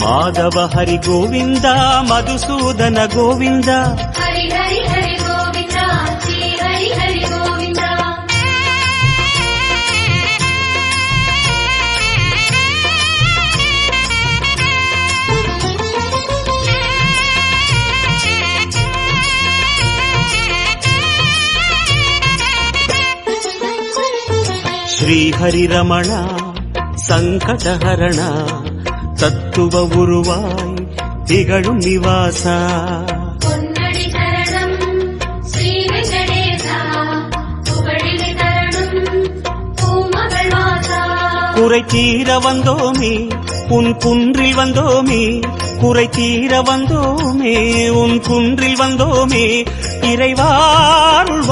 மாதவ ஹரி கோவிந்தா மதுசூதன கோவிந்தா ஹரி ஹரி ஹரி கோவிந்தா ஸ்ரீ ஹரி ஹரி கோவிந்தா. ஸ்ரீ ஹரி ரமண சங்கடஹரண தத்துவ உருவாய் திகழும் நிவாசா பொன்னடி சரணம் ஸ்ரீ வெங்கடேசா புகழினை தரணும் பூமகள் வாசா. குறை தீர வந்தோமே உன் குன்றில் வந்தோமே குறை தீர வந்தோமே உன் குன்றில் வந்தோமே இறைவா